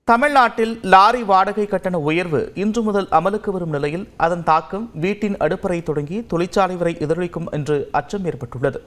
தமிழ்நாட்டில் லாரி வாடகை கட்டண உயர்வு இன்று முதல் அமலுக்கு வரும் நிலையில் அதன் தாக்கம் வீட்டின் அடுப்பறை தொடங்கி தொழிற்சாலை வரை எதிரொலிக்கும் என்று அச்சம் ஏற்பட்டுள்ளது.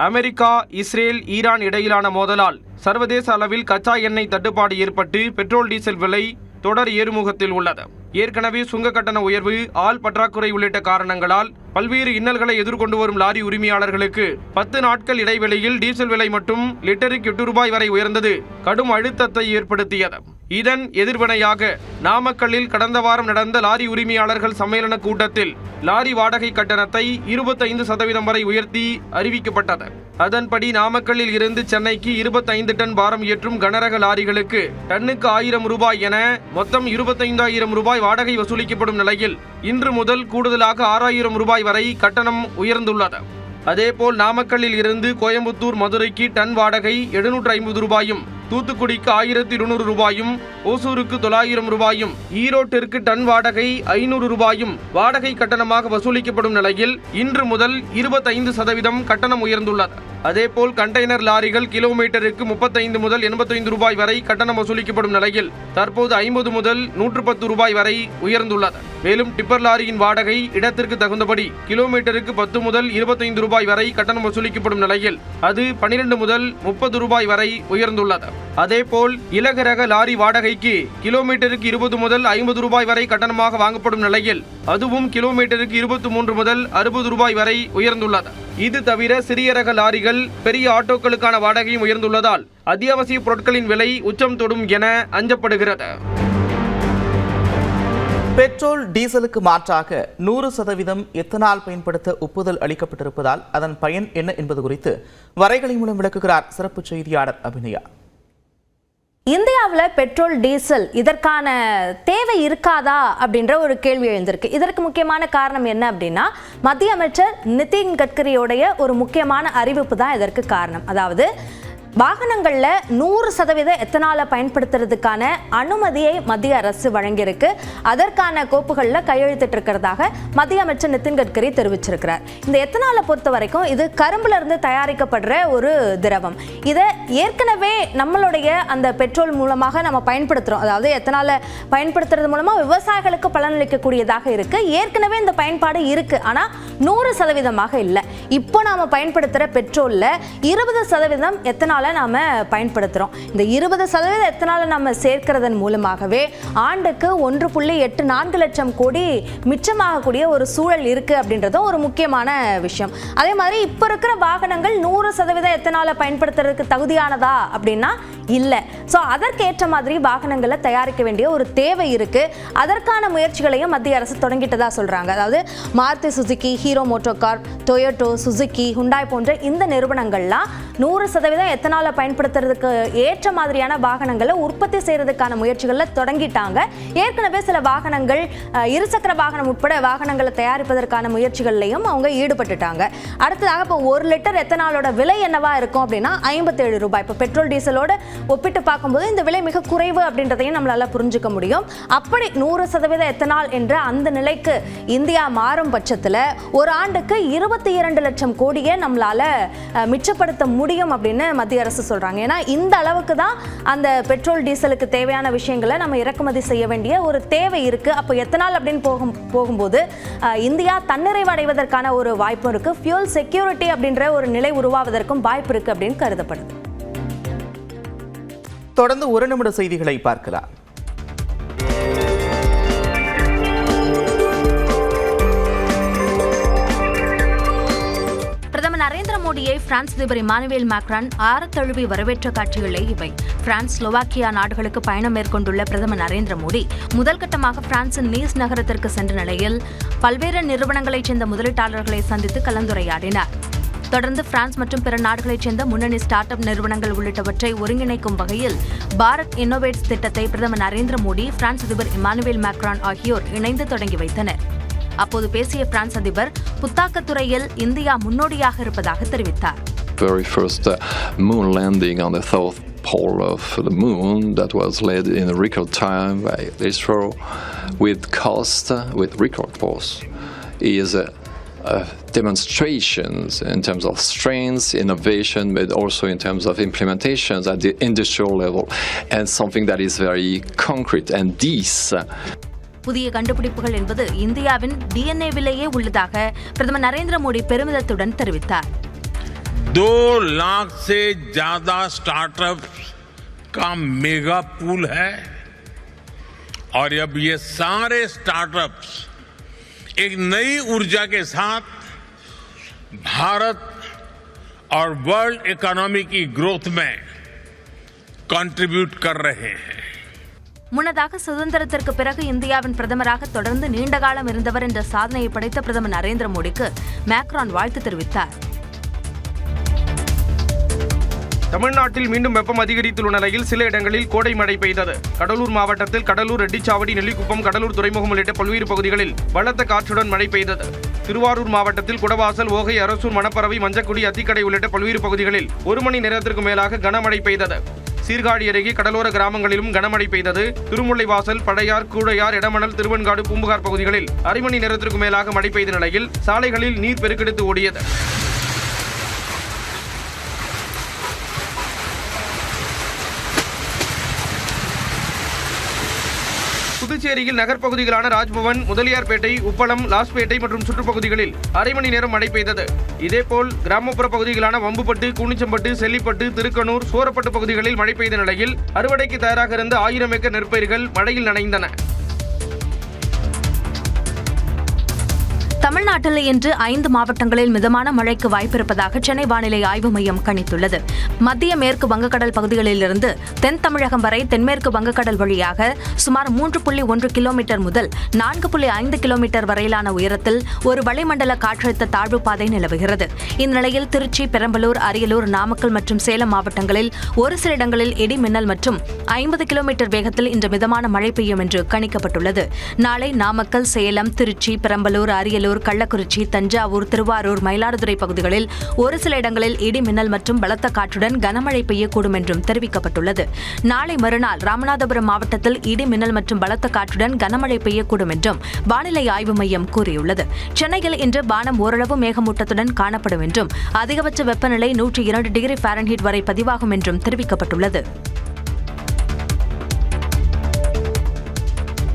அமெரிக்கா, இஸ்ரேல், ஈரான் இடையிலான மோதலால் சர்வதேச அளவில் கச்சா எண்ணெய் தட்டுப்பாடு ஏற்பட்டு பெட்ரோல், டீசல் விலை தொடர் ஏறுமுகத்தில் உள்ளது. ஏற்கனவே சுங்க கட்டண உயர்வு, ஆள் பற்றாக்குறை உள்ளிட்ட காரணங்களால் பல்வேறு இன்னல்களை எதிர்கொண்டு வரும் லாரி உரிமையாளர்களுக்கு 10 நாட்கள் இடைவெளியில் டீசல் விலை மட்டும் லிட்டருக்கு 8 ரூபாய் வரை உயர்ந்தது கடும் அழுத்தத்தை ஏற்படுத்தியது. இதன் எதிர்வினையாக நாமக்கல்லில் கடந்த வாரம் நடந்த லாரி உரிமையாளர்கள் சம்மேளன கூட்டத்தில் லாரி வாடகை கட்டணத்தை 25% வரை உயர்த்தி அறிவிக்கப்பட்டது. அதன்படி நாமக்கல்லில் இருந்து சென்னைக்கு 25 டன் பாரம் ஏற்றும் கனரக லாரிகளுக்கு டன்னுக்கு 1000 ரூபாய் என மொத்தம் 25,000 ரூபாய் வாடகை வசூலிக்கப்படும் நிலையில் இன்று முதல் கூடுதலாக 6,000 ரூபாய் வரை கட்டணம் உயர்ந்துள்ளது. அதேபோல் நாமக்கல்லில் இருந்து கோயம்புத்தூர், மதுரைக்கு டன் வாடகை 750 ரூபாயும், தூத்துக்குடிக்கு 1200 ரூபாயும், ஓசூருக்கு 900 ரூபாயும், ஈரோட்டிற்கு டன் வாடகை 500 ரூபாயும் வாடகை கட்டணமாக வசூலிக்கப்படும் நிலையில் இன்று முதல் 25% கட்டணம் உயர்ந்துள்ளது. அதேபோல் கண்டெய்னர் லாரிகள் கிலோமீட்டருக்கு 35 முதல் 85 ரூபாய் வரை கட்டணம் வசூலிக்கப்படும் நிலையில் தற்போது 50 முதல் 110 ரூபாய் வரை உயர்ந்துள்ளது. மேலும் டிப்பர் லாரியின் வாடகை இடத்திற்கு தகுந்தபடி கிலோமீட்டருக்கு 10 முதல் 25 ரூபாய் வரை கட்டணம் வசூலிக்கப்படும் நிலையில் அது 12 முதல் 30 ரூபாய் வரை உயர்ந்துள்ளது. அதேபோல் இலகுரக லாரி வாடகைக்கு கிலோமீட்டருக்கு 20 முதல் 50 ரூபாய் வரை கட்டணமாக வாங்கப்படும் நிலையில் அதுவும் கிலோமீட்டருக்கு 23 முதல் 60 ரூபாய் வரை உயர்ந்துள்ளது. இது தவிர சிறிய ரக லாரிகள், பெரிய ஆட்டோக்களுக்கான வாடகையும் உயர்ந்துள்ளதால் அத்தியாவசிய பொருட்களின் விலை உச்சம் தொடும் என அஞ்சப்படுகிறது. பெட்ரோல், டீசலுக்கு மாற்றாக 100% எத்தனால் பயன்படுத்த ஒப்புதல் அளிக்கப்பட்டிருப்பதால் அதன் பயன் என்ன என்பது குறித்து வரைகலை மூலம் விளக்குகிறார் சிறப்பு செய்தியாளர் அபிநயா. இந்தியாவில் பெட்ரோல், டீசல் இதற்கான தேவை இருக்காதா அப்படின்ற ஒரு கேள்வி எழுந்திருக்கு. இதற்கு முக்கியமான காரணம் என்ன அப்படின்னா, மத்திய அமைச்சர் நிதின் கட்கரியோடைய ஒரு முக்கியமான அறிவிப்பு தான் இதற்கு காரணம். அதாவது வாகனங்களில் 100% எத்தனாலை பயன்படுத்துறதுக்கான அனுமதியை மத்திய அரசு வழங்கியிருக்கு. அதற்கான கோப்புகளில் கையெழுத்திட்டு இருக்கிறதாக மத்திய அமைச்சர் நிதின் கட்கரி தெரிவிச்சிருக்கிறார். இந்த எத்தனாலை பொறுத்த வரைக்கும் இது கரும்புல இருந்து தயாரிக்கப்படுற ஒரு திரவம். இதை ஏற்கனவே நம்மளுடைய அந்த பெட்ரோல் மூலமாக நம்ம பயன்படுத்துகிறோம். அதாவது எத்தனாலை பயன்படுத்துறது மூலமாக விவசாயிகளுக்கு பலனளிக்கக்கூடியதாக இருக்கு. ஏற்கனவே இந்த பயன்பாடு இருக்கு, ஆனால் 100% இல்லை. இப்போ நாம பயன்படுத்துகிற பெட்ரோலில் 20% எத்தனால் நாம பயன்படுத்துறோம். இந்த 20% எத்தனால நாம சேர்க்கிறதன் மூலமாகவே ஆண்டுக்கு 1.84 லட்சம் கோடி மிச்சமாகக்கூடிய ஒரு சூழல் இருக்கு அப்படின்றதும் ஒரு முக்கியமான விஷயம். அதே மாதிரி இப்ப இருக்கிற வாகனங்கள் 100% எத்தனால பயன்படுத்துறதுக்கு தகுதியானதா அப்படின்னா இல்லை. ஸோ அதற்கேற்ற மாதிரி வாகனங்களை தயாரிக்க வேண்டிய ஒரு தேவை இருக்கு. அதற்கான முயற்சிகளையும் மத்திய அரசு தொடங்கிட்டதா சொல்றாங்க. அதாவது Maruti Suzuki, hero MotoCorp, Toyota, Suzuki, Hyundai போன்ற இந்த நிறுவனங்கள்லாம் 100% எத்தனால பயன்படுத்துறதுக்கு ஏற்ற மாதிரியான வாகனங்களை உற்பத்தி செய்யறதுக்கான முயற்சிகளை தொடங்கிட்டாங்க. ஏற்கனவே சில வாகனங்கள், இருசக்கர வாகனம் உட்பட வாகனங்களை தயாரிப்பதற்கான முயற்சிகள்லையும் அவங்க ஈடுபட்டுட்டாங்க. அடுத்ததாக இப்போ 1 லிட்டர் எத்தனாலோட விலை என்னவா இருக்கும் அப்படின்னா 57 ரூபாய். இப்போ பெட்ரோல், டீசலோட ஒப்பிட்டு பார்க்கும்போது இந்த விலை மிக குறைவு அப்படின்றதையும் நம்மளால புரிஞ்சுக்க முடியும். அப்படி 100% எத்தனால் என்ற அந்த நிலைக்கு இந்தியா மாறும் பட்சத்தில் ஒரு ஆண்டுக்கு 22 லட்சம் கோடியை நம்மளால மிச்சப்படுத்த முடியும் அப்படின்னு மத்திய அரசு சொல்றாங்க. ஏன்னா இந்த அளவுக்கு தான் அந்த பெட்ரோல், டீசலுக்கு தேவையான விஷயங்களை நம்ம இறக்குமதி செய்ய வேண்டிய ஒரு தேவை இருக்கு. அப்போ எத்தனால் அப்படின்னு போகும்போது இந்தியா தன்னிறைவு அடைவதற்கான ஒரு வாய்ப்பு இருக்கு. ஃபியூல் செக்யூரிட்டி அப்படின்ற ஒரு நிலை உருவாவதற்கும் வாய்ப்பு இருக்கு அப்படின்னு கருதப்படுது. தொடர்ந்து 1 நிமிட செய்திகளை பார்க்கலாம். பிரதமர் நரேந்திர மோடியை பிரான்ஸ் அதிபர் இமானுவேல் மேக்ரான் ஆரத்தழுவி வரவேற்ற காட்சிகளே இவை. பிரான்ஸ், ஸ்லோவாக்கியா நாடுகளுக்கு பயணம் மேற்கொண்டுள்ள பிரதமர் நரேந்திர மோடி முதல் கட்டமாக பிரான்சின் நீஸ் நகரத்திற்கு சென்ற நிலையில் பல்வேறு நிறுவனங்களைச் சேர்ந்த முதலீட்டாளர்களை சந்தித்து கலந்துரையாடினார். தொடர்ந்து பிரான்ஸ் மற்றும் பிற நாடுகளைச் சேர்ந்த முன்னணி ஸ்டார்ட் அப் நிறுவனங்கள் உள்ளிட்டவற்றை ஒருங்கிணைக்கும் வகையில் பாரத் இன்னோவேட்ஸ் திட்டத்தை பிரதமர் நரேந்திர மோடி, பிரான்ஸ் அதிபர் இமானுவேல் மேக்ரான் ஆகியோர் இணைந்து தொடங்கி வைத்தனர். அப்போது பேசிய பிரான்ஸ் அதிபர் புத்தாக்கத்துறையில் இந்தியா முன்னோடியாக இருப்பதாக தெரிவித்தார். Very first moon landing on the south pole of the moon that was led in a record time by ISRO with record cost is demonstrations in terms of strengths, innovation, but also in terms of implementations at the industrial level, and something that is very concrete. And these புதிய கண்டுபிடிப்புகள் என்பது இந்தியாவின் டிஎன்ஏவிலேயே உள்ளதாக பிரதமர் நரேந்திர மோடி பெருமிதத்துடன் தெரிவித்தார். 2 लाख से ज्यादा स्टार्टअप्स का मेगा पूल है और अब ये सारे स्टार्टअप्स एक नई ऊर्जा के साथ भारत और वर्ल्ड इकोनॉमी की ग्रोथ में कंट्रीब्यूट कर रहे हैं. முன்னதாக சுதந்திரத்திற்கு பிறகு இந்தியாவின் பிரதமராக தொடர்ந்து நீண்ட காலம் இருந்தவர் என்ற சாதனையை படைத்த பிரதமர் நரேந்திர மோடிக்கு மேக்ரான் வாழ்த்து தெரிவித்தார். தமிழ்நாட்டில் மீண்டும் வெப்பம் அதிகரித்துள்ள நிலையில் சில இடங்களில் கோடை மழை பெய்தது. கடலூர் மாவட்டத்தில் கடலூர், ரெட்டிச்சாவடி, நெல்லிக்குப்பம், கடலூர் துறைமுகம் உள்ளிட்ட பல்வேறு பகுதிகளில் பலத்த காற்றுடன் மழை பெய்தது. திருவாரூர் மாவட்டத்தில் குடவாசல், ஓகை, அரசூர், மணப்பறவை, மஞ்சக்குடி, அத்திக்கடை உள்ளிட்ட பல்வேறு பகுதிகளில் 1 மணி நேரத்திற்கு மேலாக கனமழை பெய்தது. சீர்காழி அருகே கடலோர கிராமங்களிலும் கனமழை பெய்தது. திருமுல்லைவாசல், பழையார், கூழையார், இடமணல், திருவெண்காடு, பூம்புகார் பகுதிகளில் அரை மணி நேரத்திற்கு மேலாக மழை பெய்த நிலையில் சாலைகளில் நீர் பெருக்கெடுத்து ஓடியது. புதுச்சேரியில் நகர்ப்பகுதிகளான ராஜ்பவன், முதலியார்பேட்டை, உப்பளம், லாஸ்பேட்டை மற்றும் சுற்றுப்பகுதிகளில் அரை மணி நேரம் மழை பெய்தது. இதேபோல் கிராமப்புற பகுதிகளான வம்புப்பட்டு, கூனிச்சம்பட்டு, செல்லிப்பட்டு, திருக்கனூர், சோரப்பட்டு பகுதிகளில் மழை பெய்த நிலையில் அறுவடைக்கு தயாராக இருந்த 1000 ஏக்கர் நெற்பயிர்கள் மழையில் நனைந்தன. தமிழ்நாட்டில் இன்று 5 மாவட்டங்களில் மிதமான மழைக்கு வாய்ப்பிருப்பதாக சென்னை வானிலை ஆய்வு மையம் கணித்துள்ளது. மத்திய மேற்கு வங்கக்கடல் பகுதிகளிலிருந்து தென் தமிழகம் வரை தென்மேற்கு வங்கக்கடல் வழியாக சுமார் 3.1 கிலோமீட்டர் முதல் 4.5 கிலோமீட்டர் வரையிலான உயரத்தில் ஒரு வளிமண்டல காற்றழுத்த தாழ்வு பாதை நிலவுகிறது. இந்நிலையில் திருச்சி, பெரம்பலூர், அரியலூர், நாமக்கல் மற்றும் சேலம் மாவட்டங்களில் ஒரு சில இடங்களில் இடி மின்னல் மற்றும் 50 கிலோமீட்டர் வேகத்தில் இன்று மிதமான மழை பெய்யும் என்று கணிக்கப்பட்டுள்ளது. நாளை நாமக்கல், சேலம், திருச்சி, பெரம்பலூர், அரியலூர், கள்ளக்குறிச்சி, தஞ்சாவூர், திருவாரூர், மயிலாடுதுறை பகுதிகளில் ஒரு சில இடங்களில் இடி மின்னல் மற்றும் பலத்த காற்றுடன் கனமழை பெய்யக்கூடும் என்றும் தெரிவிக்கப்பட்டுள்ளது. நாளை மறுநாள் ராமநாதபுரம் மாவட்டத்தில் இடி மின்னல் மற்றும் பலத்த காற்றுடன் கனமழை பெய்யக்கூடும் என்றும் வானிலை ஆய்வு மையம் கூறியுள்ளது. சென்னையில் இன்று வானம் ஓரளவு மேகமூட்டத்துடன் காணப்படும் என்றும் அதிகபட்ச வெப்பநிலை 102 டிகிரி ஃபாரன்ஹீட் வரை பதிவாகும் என்றும் தெரிவிக்கப்பட்டுள்ளது.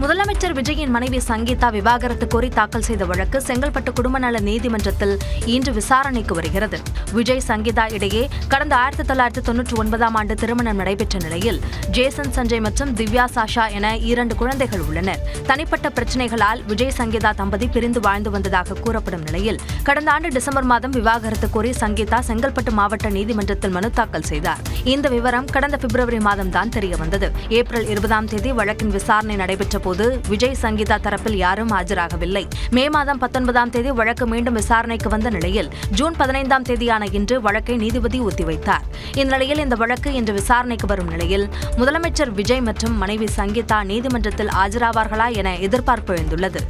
முதலமைச்சர் விஜயின் மனைவி சங்கீதா விவாகரத்து கோரி தாக்கல் செய்த வழக்கு செங்கல்பட்டு குடும்ப நல நீதிமன்றத்தில் இன்று விசாரணைக்கு வருகிறது. விஜய், சங்கீதா இடையே கடந்த 1999ஆம் ஆண்டு திருமணம் நடைபெற்ற நிலையில் ஜேசன் சஞ்சய் மற்றும் திவ்யா சாஷா என 2 குழந்தைகள் உள்ளனர். தனிப்பட்ட பிரச்சினைகளால் விஜய், சங்கீதா தம்பதி பிரிந்து வாழ்ந்து வந்ததாக கூறப்படும் நிலையில் கடந்த ஆண்டு டிசம்பர் மாதம் விவாகரத்து கோரி சங்கீதா செங்கல்பட்டு மாவட்ட நீதிமன்றத்தில் மனு தாக்கல் செய்தார். இந்த விவரம் கடந்த பிப்ரவரி மாதம்தான் தெரியவந்தது. ஏப்ரல் 20ஆம் தேதி வழக்கின் விசாரணை நடைபெற்ற போது விஜய், சங்கீதா தரப்பில் யாரும் ஆஜராகவில்லை. மே மாதம் 19ஆம் தேதி வழக்கு மீண்டும் விசாரணைக்கு வந்த நிலையில் ஜூன் 15ஆம் தேதியான இன்று வழக்கை நீதிபதி ஒத்திவைத்தார். இந்நிலையில் இந்த வழக்கு இன்று விசாரணைக்கு வரும் நிலையில் முதலமைச்சர் விஜய் மற்றும் மனைவி சங்கீதா நீதிமன்றத்தில் ஆஜராவார்களா என எதிர்பார்ப்பு எழுந்துள்ளது.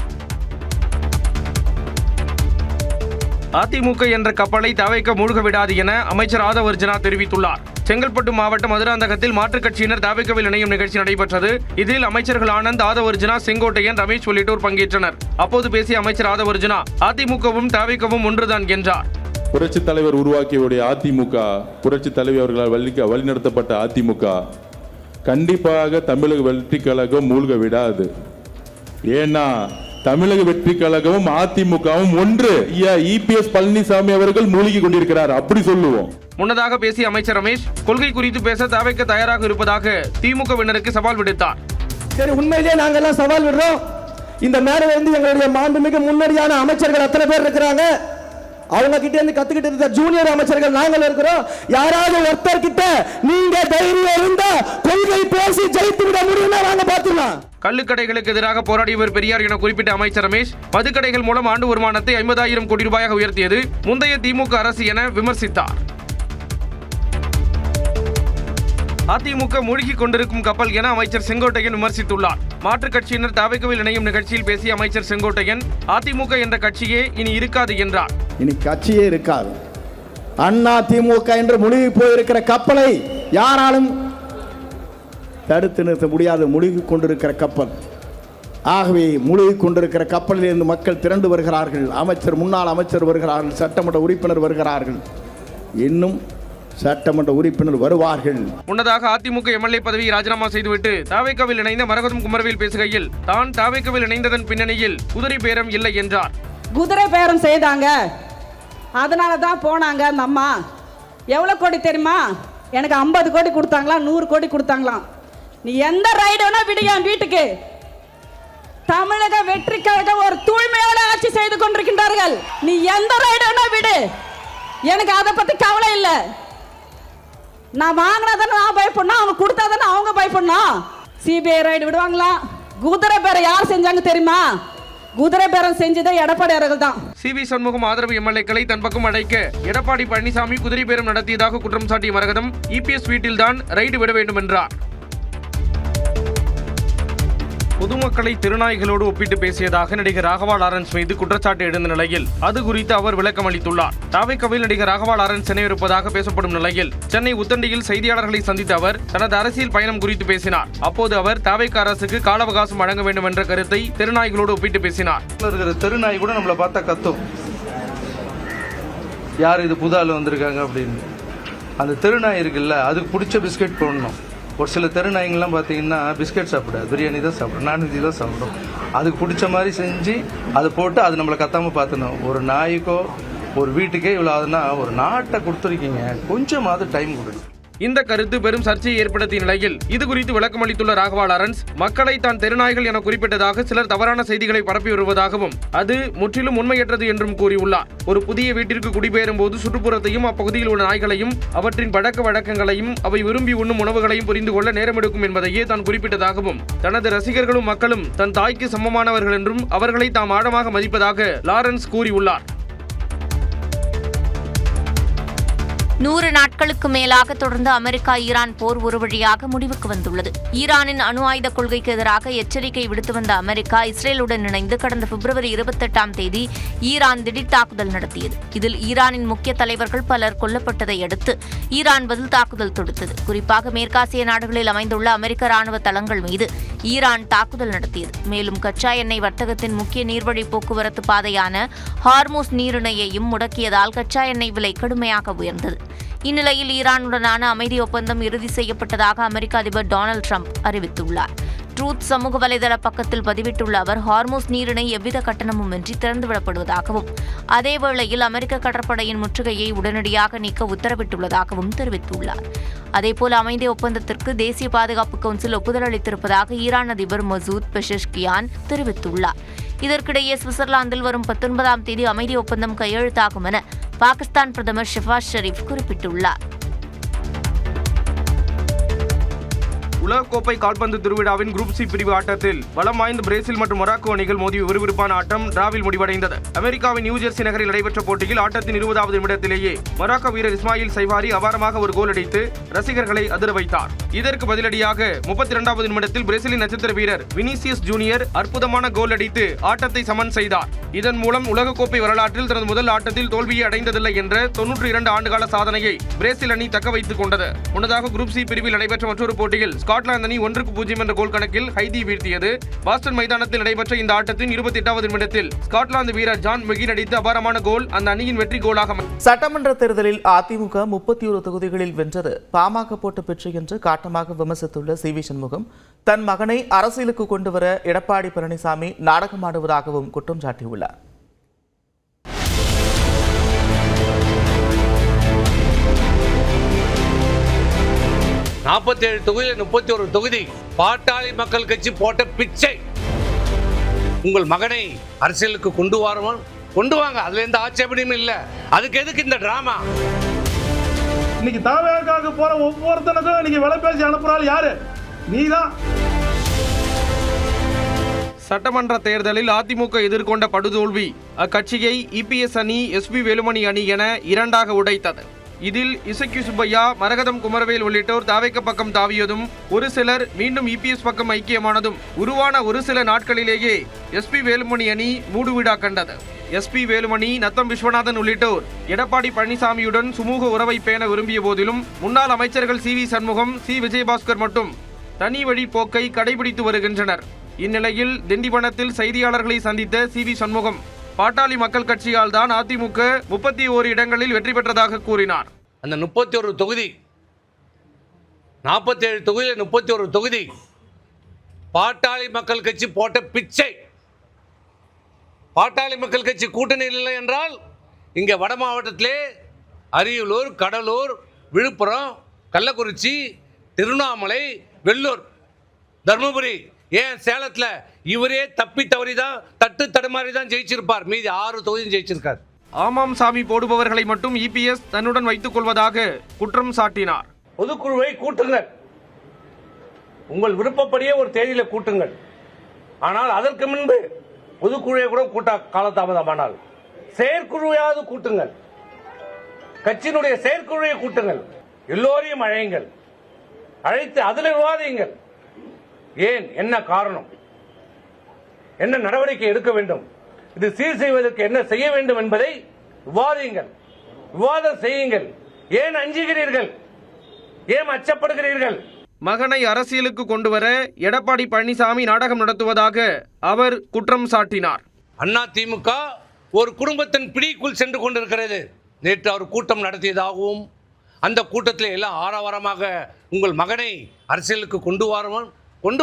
அதிமுக என்ற கப்பலை தவைக்க மூழ்க விடாது என அமைச்சர் ஆதவ் அர்ஜுனா தெரிவித்துள்ளார். செங்கல்பட்டு மாவட்டம் மதுராந்தகத்தில் மாற்றுக் கட்சியினர் தவைக்கவில் இணையும் நிகழ்ச்சி நடைபெற்றது. இதில் அமைச்சர்கள் ஆனந்த், ஆதவ் அர்ஜுனா, செங்கோட்டையன், ரமேஷ் உள்ளிட்டோர் பங்கேற்றனர். அப்போது பேசிய அமைச்சர் ஆதவ் அர்ஜுனா, அதிமுகவும் தவைக்கவும் ஒன்றுதான் என்றார். புரட்சித் தலைவர் உருவாக்கியுடைய அதிமுக, புரட்சித் தலைவர் அவர்களால் வழிநடத்தப்பட்ட அதிமுக கண்டிப்பாக தமிழக வெற்றி கழகம் மூழ்க விடாது. ஏன்னா தமிழக வெற்றி கழகமும் அதிமுகவும் ஒன்று. இபிஎஸ் பழனிசாமி அவர்கள் மூழ்கி கொண்டிருக்கிறார், அப்படி சொல்லுவோம். முன்னதாக பேசிய அமைச்சர் ரமேஷ் கொள்கை குறித்து பேச தவைக்க தயாராக இருப்பதாக திமுகவினருக்கு சவால் விடுத்தார். சரி, உண்மையிலேயே நாங்கள் எல்லாம் சவால் விடுறோம். இந்த மேடையில இருந்து எங்களுடைய மாண்புமிகு முன்னணியான அமைச்சர்கள் அத்தனை பேர் இருக்கிறாங்க. அவங்க கிட்ட இருந்து கத்துக்கிட்டு இருந்த ஜூனியர் அமைச்சர்கள் நாங்கள் இருக்கிறோம். யாராவது ஒருத்தர் கிட்ட நீங்க தைரியம் இருந்தா கொள்கை பேசி ஜெயித்து விட முடியும்னா நாங்க பாத்துக்கலாம். கள்ளுக்கடைகளுக்கு எதிராக போராடியவர் பெரியார் என குறிப்பிட்ட அமைச்சர் ரமேஷ் மதுக்கடைகள் மூலம் ஆண்டு வருமானத்தை 50,000 கோடி ரூபாயாக உயர்த்தியது முந்தைய திமுக அரசு என விமர்சித்தார். அதிமுக மூழ்கிக் கொண்டிருக்கும் கப்பல் என அமைச்சர் செங்கோட்டையன் விமர்சித்துள்ளார். மாற்றுக் கட்சியினர் தவைக்கவில் இணையும் நிகழ்ச்சியில் பேசிய அமைச்சர் செங்கோட்டையன் அதிமுக என்ற கட்சியே இனி இருக்காது என்றார். இனி கட்சியே இருக்காது. அண்ணா திமுக என்று மூழ்கி போயிருக்கிற கப்பலை யாராலும் தடுத்து நிறுத்த முடியாது. மூழ்கி கொண்டிருக்கிற கப்பல் ஆகவே முழுகிக் கொண்டிருக்கிற கப்பலிலிருந்து மக்கள் திரண்டு வருகிறார்கள். முன்னாள் அமைச்சர் வருகிறார்கள், சட்டமன்ற உறுப்பினர் வருகிறார்கள், இன்னும் சட்டமன்ற உறுப்பினர் வருவார்கள். முன்னதாக அதிமுக எம்எல்ஏ பதவியை ராஜினாமா செய்துவிட்டு தாவேக்காவில் இணைந்த மரகதம் குமரவேல் பேசுகையில் தான் தாவேக்காவில் இணைந்ததன் பின்னணியில் குதிரை பேரம் இல்லை என்றார். குதிரை பேரம் செய்தாங்க, அதனால தான் போனாங்க. அந்த அம்மா எவ்வளோ கோடி தெரியுமா? எனக்கு 50 கோடி கொடுத்தாங்களா, 100 கோடி கொடுத்தாங்களாம். நீ எந்த ரைடு வேணா விடு என் வீட்டுக்கு. தமிழக வெற்றி கழகம் ஒரு தூய்மையான ஆட்சி செய்து கொண்டிருக்கின்றார்கள். நீ எந்த ரைடு வேணா விடு, எனக்கு அதை பத்தி கவலை இல்லை. நான் வாங்கினதானே நான் பயப்படணும், அவங்க கொடுத்தாதானே அவங்க பயப்படணும். சிபிஐ ரைடு விடுவாங்களா? குதிரை பேரம் யார் செஞ்சாங்க தெரியுமா? குதிரை பேரம் செஞ்சதே எடப்பாடியார்கள் தான். சிவி சண்முகம் ஆதரவு எம்எல்ஏக்களை தன் பக்கம் அடைக்க எடப்பாடி பழனிசாமி குதிரை பேரம் நடத்தியதாக குற்றம் சாட்டிய மரகதம் இபிஎஸ் வீட்டில்தான் ரைடு விட வேண்டும் என்றார். பொதுமக்களை திருநாய்களோடு ஒப்பிட்டு பேசியதாக நடிகர் ராகவா லாரன்ஸ் மீது குற்றச்சாட்டு எழுந்த நிலையில் அது குறித்து அவர் விளக்கம் அளித்துள்ளார். தாவேக்காவில் நடிகர் ராகவா லாரன்ஸ் சென்னை இருப்பதாக பேசப்படும் நிலையில் சென்னை உத்தண்டியில் செய்தியாளர்களை சந்தித்த அவர் தனது அரசியல் பயணம் குறித்து பேசினார். அப்போது அவர் தாவேக்கா அரசுக்கு கால அவகாசம் வழங்க வேண்டும் என்ற கருத்தை திருநாய்களோடு ஒப்பிட்டு பேசினார். திருநாய் கூட நம்மளை பார்த்தா கத்தும், யார் இது புது ஆள் வந்திருக்காங்க அப்படின்னு. அந்த திருநாய் இருக்குல்ல, அதுக்கு பிடிச்ச பிஸ்கெட் போடணும். ஒரு சில தெருநாய்ங்கள்லாம் பார்த்தீங்கன்னா பிஸ்கெட் சாப்பிடாது, பிரியாணி தான் சாப்பிடும், நான்வெஜ் தான் சாப்பிடும். அதுக்கு பிடிச்ச மாதிரி செஞ்சு அதை போட்டு அது நம்மளை கத்தாமல் பார்த்துணும். ஒரு நாய்க்கோ ஒரு வீட்டுக்கே இவ்வளோ ஆகுதுன்னா ஒரு நாட்டை கொடுத்துருக்கீங்க, கொஞ்சமாவது டைம் கொடுங்க. இந்த கருத்து பெரும் சர்ச்சையை ஏற்படுத்திய நிலையில் இது குறித்து விளக்கம் அளித்துள்ள ராகவா லாரன்ஸ் மக்களை தான் தெருநாய்கள் என குறிப்பிட்டதாக சிலர் தவறான செய்திகளை பரப்பி வருவதாகவும் அது முற்றிலும் உண்மையற்றது என்றும் கூறியுள்ளார். ஒரு புதிய வீட்டிற்கு குடிபெயரும் போது சுற்றுப்புறத்தையும் அப்பகுதியில் உள்ள நாய்களையும் அவற்றின் பழக்க வழக்கங்களையும் அவை விரும்பி உண்ணும் உணவுகளையும் புரிந்து கொள்ள நேரமெடுக்கும் என்பதையே தான் குறிப்பிட்டதாகவும் தனது ரசிகர்களும் மக்களும் தன் தாய்க்கு சமமானவர்கள் என்றும் அவர்களை தாம் ஆழமாக மதிப்பதாக லாரன்ஸ் கூறியுள்ளார். 100 நாட்களுக்கு மேலாக தொடர்ந்து அமெரிக்கா ஈரான் போர் ஒரு வழியாக முடிவுக்கு வந்துள்ளது. ஈரானின் அணு ஆயுத கொள்கைக்கு எதிராக எச்சரிக்கை விடுத்து வந்த அமெரிக்கா இஸ்ரேலுடன் இணைந்து கடந்த பிப்ரவரி 28ஆம் தேதி ஈரான் திடீர் தாக்குதல் நடத்தியது. இதில் ஈரானின் முக்கிய தலைவர்கள் பலர் கொல்லப்பட்டதை அடுத்து ஈரான் பதில் தாக்குதல் தொடுத்தது. குறிப்பாக மேற்காசிய நாடுகளில் அமைந்துள்ள அமெரிக்க ராணுவ தளங்கள் மீது ஈரான் தாக்குதல் நடத்தியது. மேலும் கச்சா எண்ணெய் வர்த்தகத்தின் முக்கிய நீர்வழி போக்குவரத்து பாதையான ஹார்மூஸ் நீரிணையையும் முடக்கியதால் கச்சா எண்ணெய் விலை கடுமையாக உயர்ந்தது. இந்நிலையில் ஈரானுடனான அமைதி ஒப்பந்தம் இறுதி செய்யப்பட்டதாக அமெரிக்க அதிபர் டொனால்டு ட்ரம்ப் அறிவித்துள்ளார். ட்ரூத் சமூக வலைதள பக்கத்தில் பதிவிட்டுள்ள அவர் ஹார்மூஸ் நீரிணை எவ்வித கட்டணமுமின்றி திறந்துவிடப்படுவதாகவும் அதேவேளையில் அமெரிக்க கடற்படையின் முற்றுகையை உடனடியாக நீக்க உத்தரவிட்டுள்ளதாகவும் தெரிவித்துள்ளார். அதேபோல் அமைதி ஒப்பந்தத்திற்கு தேசிய பாதுகாப்பு கவுன்சில் ஒப்புதல் அளித்திருப்பதாக ஈரான் அதிபர் மசூத் பெஷஷ்கியான் தெரிவித்துள்ளார். இதற்கிடையே சுவிட்சர்லாந்தில் வரும் 19ஆம் தேதி அமைதி ஒப்பந்தம் கையெழுத்தாகும் என பாகிஸ்தான் பிரதமர் ஷெஹ்பாஸ் ஷெரீப் குறிப்பிட்டுள்ளார். உலகக்கோப்பை கால்பந்து திருவிழாவின் குரூப் சி பிரிவு ஆட்டத்தில் பலம் வாய்ந்த பிரேசில் மற்றும் மொராக்கோ அணிகள் மோதி விறுவிறுப்பான ஆட்டம் டிராவில் முடிவடைந்தது. அமெரிக்காவின் நியூஜெர்சி நகரில் நடைபெற்ற போட்டியில் ஆட்டத்தின் 20வது நிமிடத்திலேயே மொராக்கோ வீரர் இஸ்மாயில் சைவாரி அபாரமாக ஒரு கோல் அடித்து ரசிகர்களை அதிர வைத்தார். இதற்கு பதிலடியாக 32வது நிமிடத்தில் பிரேசிலின் நட்சத்திர வீரர் வினிசியஸ் ஜூனியர் அற்புதமான கோல் அடித்து ஆட்டத்தை சமன் செய்தார். இதன் மூலம் உலகக்கோப்பை வரலாற்றில் தனது முதல் ஆட்டத்தில் தோல்வியை அடைந்ததில்லை என்ற 92 ஆண்டுகால சாதனையை பிரேசில் அணி தக்க வைத்துக் கொண்டது. முன்னதாக குரூப் சி பிரிவில் நடைபெற்ற மற்றொரு போட்டியில் ஸ்காட்லாந்து அணி 1-0 என்ற கோல் கணக்கில் ஹைதி வீழ்த்தியது. பாஸ்டன் மைதானத்தில் நடைபெற்ற இந்த ஆட்டத்தின் 28வது நிமிடத்தில் ஸ்காட்லாந்து வீரர் ஜான் மெகின் அடித்த அபாரமான கோல் அந்த அணியின் வெற்றி கோலாக. சட்டமன்ற தேர்தலில் அதிமுக 31 தொகுதிகளில் வென்றது பாமக போட்ட வெற்றி என்று காட்டமாக விமர்சித்துள்ள சிவி சண்முகம் தன் மகனை அரசியலுக்கு கொண்டுவர எடப்பாடி பழனிசாமி நாடகமாடுவதாகவும் குற்றம் சாட்டியுள்ளார். நாற்பத்தேழு தொகுதியில் 31 தொகுதி பாட்டாளி மக்கள் கட்சி போட்ட பிச்சை. உங்கள் மகனை அரசியலுக்கு கொண்டு வாங்க, அதுல எந்த ஆட்சேபனையும் இல்லை. அதுக்கு எதுக்கு இந்த டிராமா? இன்னைக்கு தாவேக்காக போற ஒவ்வொருத்தனுக்கும் இன்னைக்கு விலை பேசி அனுப்புறாள் யாரு? நீதான். சட்டமன்ற தேர்தலில் அதிமுக எதிர்கொண்ட படுதோல்வி அக்கட்சியை இபிஎஸ் அணி, எஸ்பி வேலுமணி அணி என இரண்டாக உடைத்தது. இதில் இசக்கி சுப்பையா, மரகதம் குமரவேல் உள்ளிட்டோர் தாவேக்க பக்கம் தாவியதும் ஒரு சிலர் மீண்டும் இபிஎஸ் பக்கம் ஐக்கியமானதும் உருவான ஒரு சில நாட்களிலேயே எஸ்பி வேலுமணி அணி மூடுவிடா கண்டது. எஸ்பி வேலுமணி, நத்தம் விஸ்வநாதன் உள்ளிட்டோர் எடப்பாடி பழனிசாமியுடன் சுமூக உறவை பேண விரும்பிய போதிலும் முன்னாள் அமைச்சர்கள் சிவி சண்முகம், சி விஜயபாஸ்கர் மட்டும் தனி வழி போக்கை கடைபிடித்து வருகின்றனர். இந்நிலையில் திண்டிவனத்தில் செய்தியாளர்களை சந்தித்த CV சண்முகம் பாட்டாளி மக்கள் கட்சியால் தான் அதிமுக 31 இடங்களில் வெற்றி பெற்றதாக கூறினார். அந்த 31 தொகுதி 47 தொகுதியில் 31 தொகுதி பாட்டாளி மக்கள் கட்சி போட்ட பிச்சை. பாட்டாளி மக்கள் கட்சி கூட்டணியில் இல்லை என்றால் இங்கே வட மாவட்டத்திலே அரியலூர், கடலூர், விழுப்புரம், கள்ளக்குறிச்சி, திருவண்ணாமலை, வெள்ளூர், தர்மபுரி, ஏன் சேலத்தில் இவரே தப்பி தவறி தான் தட்டு தடுமாறி தான் ஜெயிச்சிருப்பார். மீதி 6 தொகுதியும் ஜெயிச்சிருக்கார். ஆமாம் சாமி போடுபவர்களை மட்டும் EPS தன்னுடன் வைத்துக் கொள்வதாக குற்றம் சாட்டினார். பொதுக்குழுவை கூட்டுங்கள், உங்கள் விருப்பப்படியே ஒரு தேதியில் கூட்டுங்கள். ஆனால் அதற்கு முன்பு பொதுக்குழுவை கூட கூட்ட காலதாமதமானால் செயற்குழுவையாவது கூட்டுங்கள். கட்சியினுடைய செயற்குழுவை கூட்டுங்கள். எல்லோரையும் அழையுங்கள், அழைத்து அதில் விவாதியுங்கள். ஏன், என்ன காரணம், என்ன நடவடிக்கை எடுக்க வேண்டும், இது சீர் செய்வதற்கு என்ன செய்ய வேண்டும் என்பதை விவாதியுங்கள், விவாதம் செய்யுங்கள். ஏன் அஞ்சுகிறீர்கள், ஏன் அச்சப்படுகிறீர்கள்? மகனை அரசியலுக்கு கொண்டு வர எடப்பாடி பழனிசாமி நாடகம் நடத்துவதாக அவர் குற்றம் சாட்டினார். அதிமுக ஒரு குடும்பத்தின் பிடிக்குள் சென்று கொண்டிருக்கிறது. நேற்று அவர் கூட்டம் நடத்தியதாகவும் அந்த கூட்டத்தில் எல்லாம் ஆரவாரமாக உங்கள் மகனை அரசியலுக்கு கொண்டு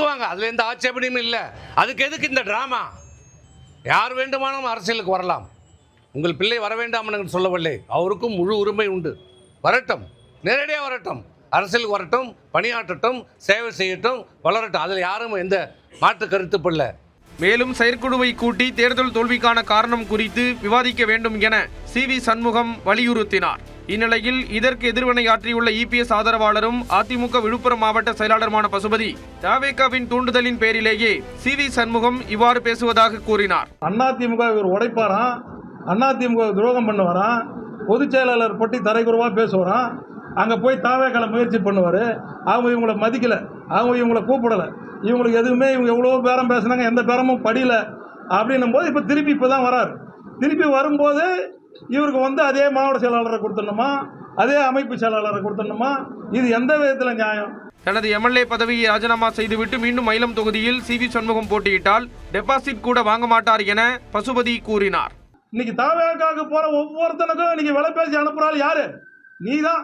வாங்க, அதுல எந்த ஆட்சேபனையும் இல்லை. அதுக்கு எதுக்கு இந்த டிராமா? யார் வேண்டுமானாலும் அரசியலுக்கு வரலாம், உங்கள் பிள்ளை வர வேண்டாம் என்று சொல்லவில்லை. அவருக்கும் முழு உரிமை உண்டு. வரட்டும், நேரடியாக வரட்டும், அரசியலுக்கு வரட்டும், பணியாற்றட்டும், சேவை செய்யட்டும், வளரட்டும். அதில் யாரும் எந்த மாற்று கருத்துப்படல. மேலும் செயற்குழுவை கூட்டி தேர்தல் தோல்விக்கான காரணம் குறித்து விவாதிக்க வேண்டும் என CV சண்முகம் வலியுறுத்தினார். இந்நிலையில் இதற்கு எதிர்வினையாற்றியுள்ள EPS ஆதரவாளரும் அதிமுக விழுப்புரம் மாவட்ட செயலாளருமான பசுபதி தவேகாவின் தூண்டுதலின் பேரிலேயே CV சண்முகம் இவ்வாறு பேசுவதாக கூறினார். அதிமுக இவர் உடைப்பாராம், அதிமுக துரோகம் பண்ணுவாராம், பொதுச் செயலாளர் பற்றி தரைக்குறவா பேசுவாராம், அங்கே போய் தாவேக்கால முயற்சி பண்ணுவார். அவங்க இவங்களை மதிக்கலை, அவங்க இவங்களை கூப்பிடலை, இவங்களுக்கு எதுவுமே இவங்க எவ்வளோ பேரம் பேசுனாங்க, எந்த பேரமும் படியல அப்படின்னும் போது இப்போ தான் வராரு. திருப்பி வரும்போது இவருக்கு அதே மாவட்ட செயலாளரை கொடுத்துடணுமா, அதே அமைப்பு செயலாளரை கொடுத்துடணுமா? இது எந்த விதத்தில் நியாயம்? தனது MLA பதவியை ராஜினாமா செய்துவிட்டு மீண்டும் மயிலம் தொகுதியில் CV சண்முகம் போட்டியிட்டால் டெபாசிட் கூட வாங்க மாட்டார் என பசுபதி கூறினார். இன்னைக்கு தாவேக்காவுக்கு போற ஒவ்வொருத்தனுக்கும் இன்னைக்கு விலை பேசி அனுப்புறாள் யாரு? நீ தான்.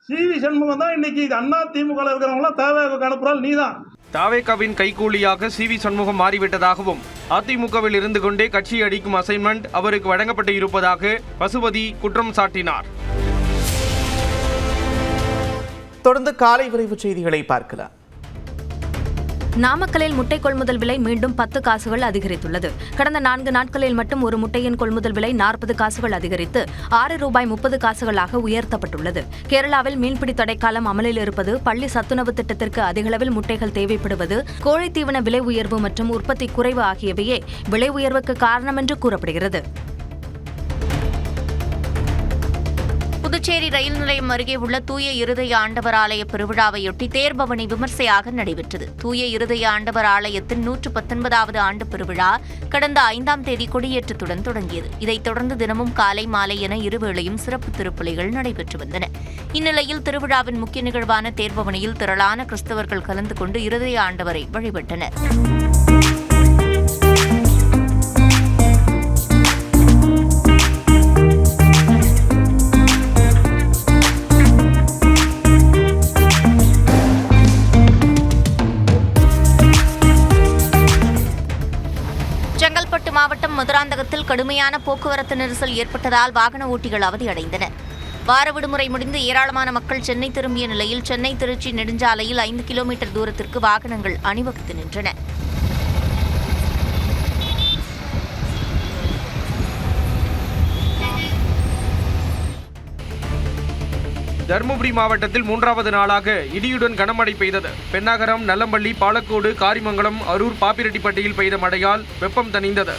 CV சண்முகம் தான் இன்னைக்கு அதிமுக இருக்கிறவங்களாம் தாவேக்காவுக்கு அனுப்புறாள் நீ தான். தாவேகாவின் கைகூலியாக CV சண்முகம் மாறிவிட்டதாகவும் அதிமுகவில் இருந்து கொண்டே கட்சி அடிக்கும் அசைன்மெண்ட் அவருக்கு வழங்கப்பட்டு இருப்பதாக பசுபதி குற்றம் சாட்டினார். தொடர்ந்து காலை விரைவு செய்திகளை பார்க்கலாம். நாமக்கலில் முட்டை கொள்முதல் விலை மீண்டும் 10 காசுகள் அதிகரித்துள்ளது. கடந்த 4 நாட்களில் மட்டும் ஒரு முட்டையின் கொள்முதல் விலை 40 காசுகள் அதிகரித்து ₹6.30 உயர்த்தப்பட்டுள்ளது. கேரளாவில் மீன்பிடி தடைக்காலம் அமலில் இருப்பது, பள்ளி சத்துணவு திட்டத்திற்கு அதிகளவில் முட்டைகள் தேவைப்படுவது, கோழி தீவன விலை உயர்வு மற்றும் உற்பத்தி குறைவு ஆகியவையே விலை உயர்வுக்கு காரணம் என்று கூறப்படுகிறது. புதுச்சேரி ரயில் நிலையம் அருகே உள்ள தூய இருதய ஆண்டவர் ஆலய பெருவிழாவையொட்டி தேர்பவனி விமர்சையாக நடைபெற்றது. தூய இருதய ஆண்டவர் ஆலயத்தின் 119வது ஆண்டு பெருவிழா கடந்த 5ஆம் தேதி கொடியேற்றத்துடன் தொடங்கியது. இதைத் தொடர்ந்து தினமும் காலை மாலை என இருவேளையும் சிறப்பு திருப்பலிகள் நடைபெற்று வந்தன. இந்நிலையில் திருவிழாவின் முக்கிய நிகழ்வான தேர்பவனியில் திரளான கிறிஸ்தவர்கள் கலந்து கொண்டு இருதய ஆண்டவரை வழிபட்டனர். செங்கல்பட்டு மாவட்டம் மதுராந்தகத்தில் கடுமையான போக்குவரத்து நெரிசல் ஏற்பட்டதால் வாகன ஓட்டிகள் அவதியடைந்தனர். வார விடுமுறை முடிந்து ஏராளமான மக்கள் சென்னை திரும்பிய நிலையில் சென்னை திருச்சி நெடுஞ்சாலையில் 5 கிலோமீட்டர் தூரத்திற்கு வாகனங்கள் அணிவகுத்து நின்றன. தருமபுரி மாவட்டத்தில் 3வது நாளாக இடியுடன் கனமழை பெய்தது. பென்னாகரம், நல்லம்பள்ளி, பாலக்கோடு, காரிமங்கலம், அரூர், பாப்பிரெட்டிப்பட்டியில் பெய்த மழையால் வெப்பம் தணிந்தது.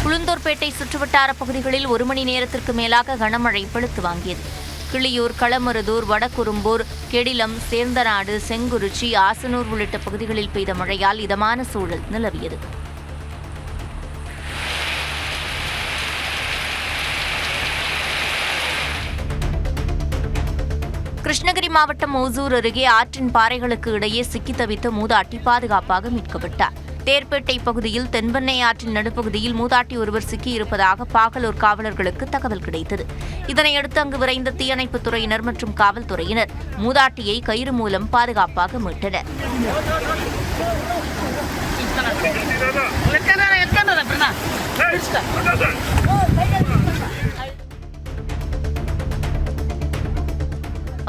உளுந்தூர்பேட்டை சுற்றுவட்டார பகுதிகளில் 1 மணி நேரத்திற்கு மேலாக கனமழை பழுத்து வாங்கியது. கிளியூர், களமருதூர், வடக்குறும்பூர், கெடிலம், சேர்ந்தநாடு, செங்குறிச்சி, ஆசனூர் உள்ளிட்ட பகுதிகளில் பெய்த மழையால் இதமான சூழல் நிலவியது. கிருஷ்ணகிரி மாவட்டம் ஓசூர் அருகே ஆற்றின் பாறைகளுக்கு இடையே சிக்கி தவித்த மூதாட்டி பாதுகாப்பாக மீட்கப்பட்டார். தேர்பேட்டை பகுதியில் தென்பெண்ணை ஆற்றின் நடுப்பகுதியில் மூதாட்டி ஒருவர் சிக்கியிருப்பதாக பாகலூர் காவலர்களுக்கு தகவல் கிடைத்தது. இதனையடுத்து அங்கு விரைந்த தீயணைப்புத் துறையினர் மற்றும் காவல்துறையினர் மூதாட்டியை கயிறு மூலம் பாதுகாப்பாக மீட்டனர்.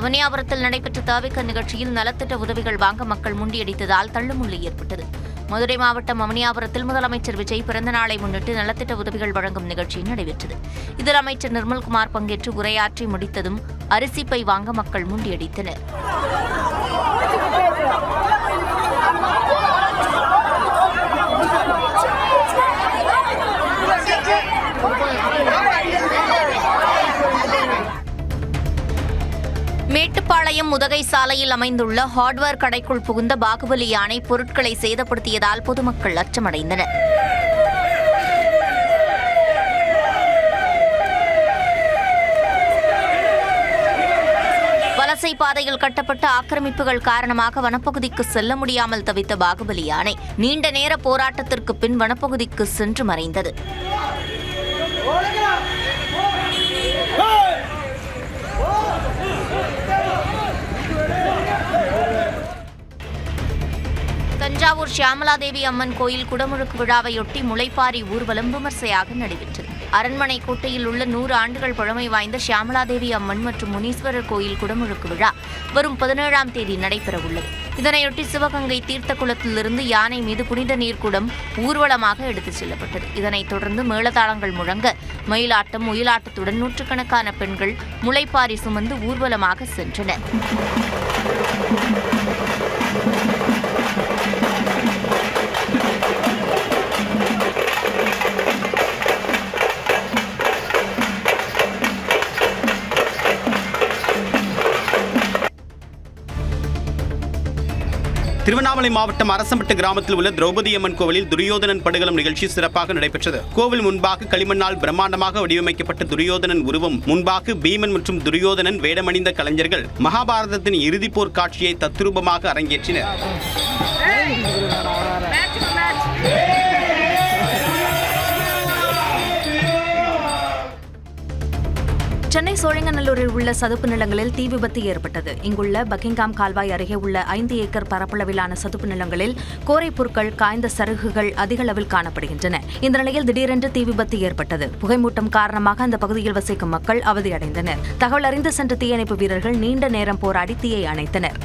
அவனியாபுரத்தில் நடைபெற்ற தவிக நிகழ்ச்சியில் நலத்திட்ட உதவிகள் வாங்க மக்கள் முண்டியடித்ததால் தள்ளுமுள்ளு ஏற்பட்டது. மதுரை மாவட்டம் அவனியாபுரத்தில் முதலமைச்சர் விஜய் பிறந்தநாளை முன்னிட்டு நலத்திட்ட உதவிகள் வழங்கும் நிகழ்ச்சி நடைபெற்றது. இதில் அமைச்சர் நிர்மல்குமார் பங்கேற்று உரையாற்றி முடித்ததும் அரிசி பை வாங்க மக்கள் முண்டியடித்தனர். மேட்டுப்பாளையம் உதகை சாலையில் அமைந்துள்ள ஹார்ட்வேர் கடைக்குள் புகுந்த பாகுபலி யானை பொருட்களை சேதப்படுத்தியதால் பொதுமக்கள் அச்சமடைந்தனர். வலசை பாதையில் கட்டப்பட்ட ஆக்கிரமிப்புகள் காரணமாக வனப்பகுதிக்கு செல்ல முடியாமல் தவித்த பாகுபலி யானை நீண்ட நேர போராட்டத்திற்கு பின் வனப்பகுதிக்கு சென்று மறைந்தது. தஞ்சாவூர் ஷியாமலாதேவி அம்மன் கோயில் குடமுழுக்கு விழாவையொட்டி முளைப்பாரி ஊர்வலம் விமர்சையாக நடைபெற்றது. அரண்மனை கோட்டையில் உள்ள 100 ஆண்டுகள் பழமை வாய்ந்த ஷியாமலாதேவி அம்மன் மற்றும் முனீஸ்வரர் கோயில் குடமுழுக்கு விழா வரும் 17ஆம் தேதி நடைபெறவுள்ளது. இதனையொட்டி சிவகங்கை தீர்த்த குளத்திலிருந்து யானை மீது புனித நீர்க்குடம் ஊர்வலமாக எடுத்துச் செல்லப்பட்டது. இதனைத் தொடர்ந்து மேளதாளங்கள் முழங்க மயிலாட்டம் ஒயிலாட்டத்துடன் நூற்றுக்கணக்கான பெண்கள் முளைப்பாரி சுமந்து ஊர்வலமாக சென்றனர். திருவண்ணாமலை மாவட்டம் அரசம்பட்டு கிராமத்தில் உள்ள திரௌபதி அம்மன் கோவிலில் துரியோதனன் படுகளம் நிகழ்ச்சி சிறப்பாக நடைபெற்றது. கோவில் முன்பாக களிமண்ணால் பிரம்மாண்டமாக வடிவமைக்கப்பட்ட துரியோதனன் உருவம் முன்பாக பீமன் மற்றும் துரியோதனன் வேடமணிந்த கலைஞர்கள் மகாபாரதத்தின் இறுதிப் போர் காட்சியை தத்ரூபமாக அரங்கேற்றினர். சென்னை சோழிங்கநல்லூரில் உள்ள சதுப்பு நிலங்களில் தீ விபத்து ஏற்பட்டது. இங்குள்ள பக்கிங்காம் கால்வாய் அருகே உள்ள 5 ஏக்கர் பரப்பளவிலான சதுப்பு நிலங்களில் கோரை புற்கள், காய்ந்த சருகுகள் அதிக அளவில் காணப்படுகின்றன. இந்த நிலையில் திடீரென்று தீ விபத்து ஏற்பட்டது. புகைமூட்டம் காரணமாக அந்த பகுதியில் வசிக்கும் மக்கள் அவதியடைந்தனர். தகவல் அறிந்து சென்ற தீயணைப்பு வீரர்கள் நீண்ட நேரம் போராடி தீயை அணைத்தனர்.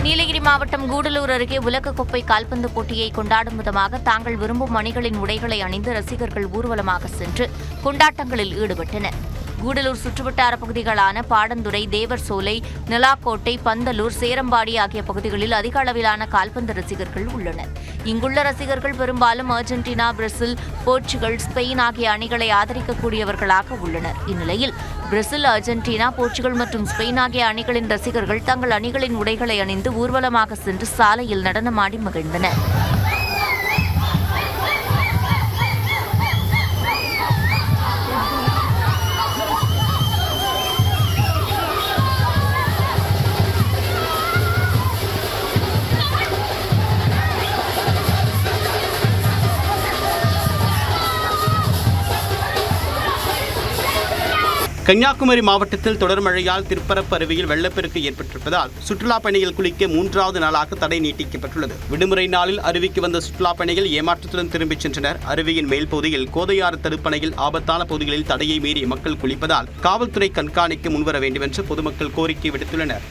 நீலகிரி மாவட்டம் கூடலூர் அருகே உலகக்கோப்பை கால்பந்து போட்டியை கொண்டாடும் விதமாக தாங்கள் விரும்பும் அணிகளின் உடைகளை அணிந்து ரசிகர்கள் ஊர்வலமாக சென்று கொண்டாட்டங்களில் ஈடுபட்டனர். கூடலூர் சுற்றுவட்டார பகுதிகளான பாடந்துறை, தேவர் சோலை, நிலாக்கோட்டை, பந்தலூர், சேரம்பாடி ஆகிய பகுதிகளில் அதிக அளவிலான கால்பந்து ரசிகர்கள் உள்ளனர். இங்குள்ள ரசிகர்கள் பெரும்பாலும் அர்ஜென்டினா, பிரேசில், போர்ச்சுகல், ஸ்பெயின் ஆகிய அணிகளை ஆதரிக்கக்கூடியவர்களாக உள்ளனர். இந்நிலையில் பிரேசில், அர்ஜென்டினா, போர்ச்சுகல் மற்றும் ஸ்பெயின் ஆகிய அணிகளின் ரசிகர்கள் தங்கள் அணிகளின் உடைகளை அணிந்து ஊர்வலமாக சென்று சாலையில் நடனமாடி மகிழ்ந்தனர். கன்னியாகுமரி மாவட்டத்தில் தொடர் மழையால் திருப்பரப்பு அருவியில் வெள்ளப்பெருக்கு ஏற்பட்டிருப்பதால் சுற்றுலாப் பயணிகள் குளிக்க 3வது நாளாக தடை நீட்டிக்கப்பட்டுள்ளது. விடுமுறை நாளில் அருவிக்கு வந்த சுற்றுலாப் பயணிகள் ஏமாற்றத்துடன் திரும்பிச் சென்றனர். அருவியின் மேல் பகுதியில் கோதையாறு தடுப்பணையில் ஆபத்தான பகுதிகளில் தடையை மீறி மக்கள் குளிப்பதால் காவல்துறை கண்காணிக்க முன்வர வேண்டும் என்று பொதுமக்கள் கோரிக்கை விடுத்துள்ளனர்.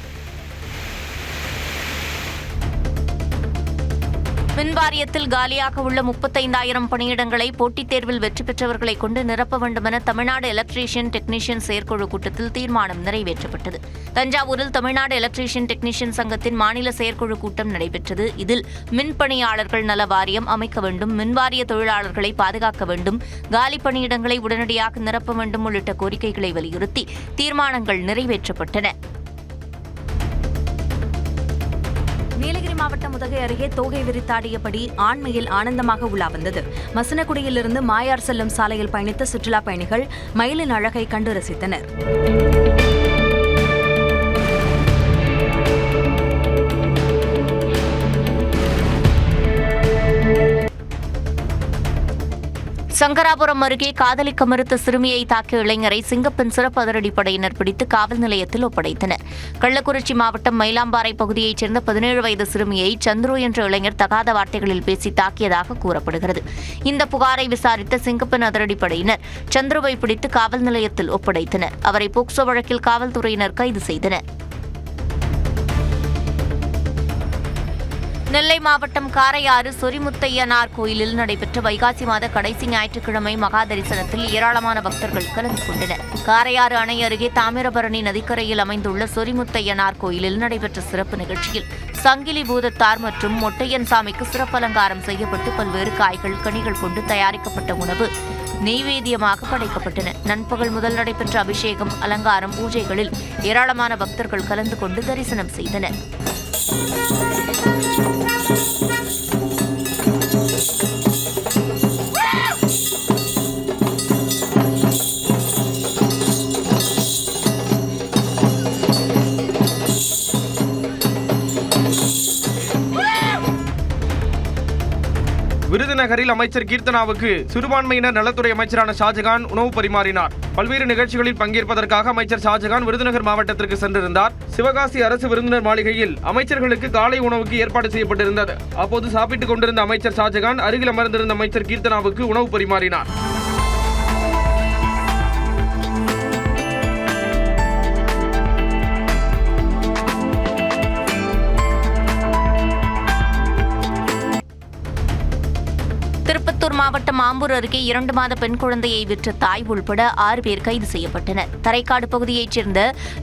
மின்வாரியத்தில் காலியாக உள்ள 35,000 பணியிடங்களை போட்டித் தேர்வில் வெற்றி பெற்றவர்களை கொண்டு நிரப்ப வேண்டும் என தமிழ்நாடு எலக்ட்ரீஷியன் டெக்னீஷியன் செயற்குழு கூட்டத்தில் தீர்மானம் நிறைவேற்றப்பட்டது. தஞ்சாவூரில் தமிழ்நாடு எலக்ட்ரீஷியன் டெக்னீஷியன் சங்கத்தின் மாநில செயற்குழு கூட்டம் நடைபெற்றது. இதில் மின் பணியாளர்கள் நல வாரியம் அமைக்க வேண்டும், மின்வாரிய தொழிலாளர்களை பாதுகாக்க வேண்டும், காலி பணியிடங்களை உடனடியாக நிரப்ப வேண்டும் உள்ளிட்ட கோரிக்கைகளை வலியுறுத்தி தீர்மானங்கள் நிறைவேற்றப்பட்டன. நீலகிரி மாவட்டம் உதகை அருகே தோகை விரித்தாடியபடி ஆண்மையில் ஆனந்தமாக உலா வந்தது. மசனகுடியிலிருந்து மாயார் செல்லும் சாலையில் பயணித்த சுற்றுலா பயணிகள் மயிலின் அழகை கண்டு ரசித்தனர். சங்கராபுரம் அருகே காதலிக்க மறுத்த சிறுமியை தாக்கிய இளைஞரை சிங்கப்பெண் சிறப்பு அதிரடிப்படையினர் பிடித்து காவல் நிலையத்தில் ஒப்படைத்தனர். கள்ளக்குறிச்சி மாவட்டம் மயிலாம்பாறை பகுதியைச் சேர்ந்த 17 வயது சிறுமியை சந்துரு என்ற இளைஞர் தகாத வார்த்தைகளில் பேசி தாக்கியதாக கூறப்படுகிறது. இந்த புகாரை விசாரித்த சிங்கப்பெண் அதிரடிப்படையினர் சந்துருவை பிடித்து காவல் நிலையத்தில் ஒப்படைத்தனர். அவரை போக்சோ வழக்கில் காவல்துறையினர் கைது செய்தனர். நெல்லை மாவட்டம் காரையாறு சொரிமுத்தையனார் கோயிலில் நடைபெற்ற வைகாசி மாத கடைசி ஞாயிற்றுக்கிழமை மகா தரிசனத்தில் ஏராளமான பக்தர்கள் கலந்து கொண்டனர். காரையாறு அணை அருகே தாமிரபரணி நதிக்கரையில் அமைந்துள்ள சொரிமுத்தையனார் கோயிலில் நடைபெற்ற சிறப்பு நிகழ்ச்சியில் சங்கிலி பூதத்தார் மற்றும் மொட்டையன் சாமிக்கு சிறப்பு அலங்காரம் செய்யப்பட்டு பல்வேறு காய்கள் கனிகள் கொண்டு தயாரிக்கப்பட்ட உணவு நெய்வேத்தியமாக படைக்கப்பட்டன. நண்பகல் முதல் நடைபெற்ற அபிஷேகம், அலங்காரம், பூஜைகளில் ஏராளமான பக்தர்கள் கலந்து கொண்டு தரிசனம் செய்தனர். விருதுநகரில் அமைச்சர் கீர்த்தனாவுக்கு சிறுபான்மையினர் நலத்துறை அமைச்சரான ஷாஜகான் உணவு பரிமாறினார். பல்வேறு நிகழ்ச்சிகளில் பங்கேற்பதற்காக அமைச்சர் ஷாஜகான் விருதுநகர் மாவட்டத்திற்கு சென்றிருந்தார். சிவகாசி அரசு விருந்தினர் மாளிகையில் அமைச்சர்களுக்கு காலை உணவுக்கு ஏற்பாடு செய்யப்பட்டிருந்தது. அப்போது சாப்பிட்டுக் கொண்டிருந்த அமைச்சர் ஷாஜகான் அருகில் அமர்ந்திருந்த அமைச்சர் கீர்த்தனாவுக்கு உணவு பரிமாறினார். திருப்பத்தூர் மாவட்டம் ஆம்பூர் அருகே 2 மாத பெண் குழந்தையை விற்ற தாய் உள்பட 6 பேர் கைது செய்யப்பட்டனர். தரைக்காடு பகுதியைச் சேர்ந்த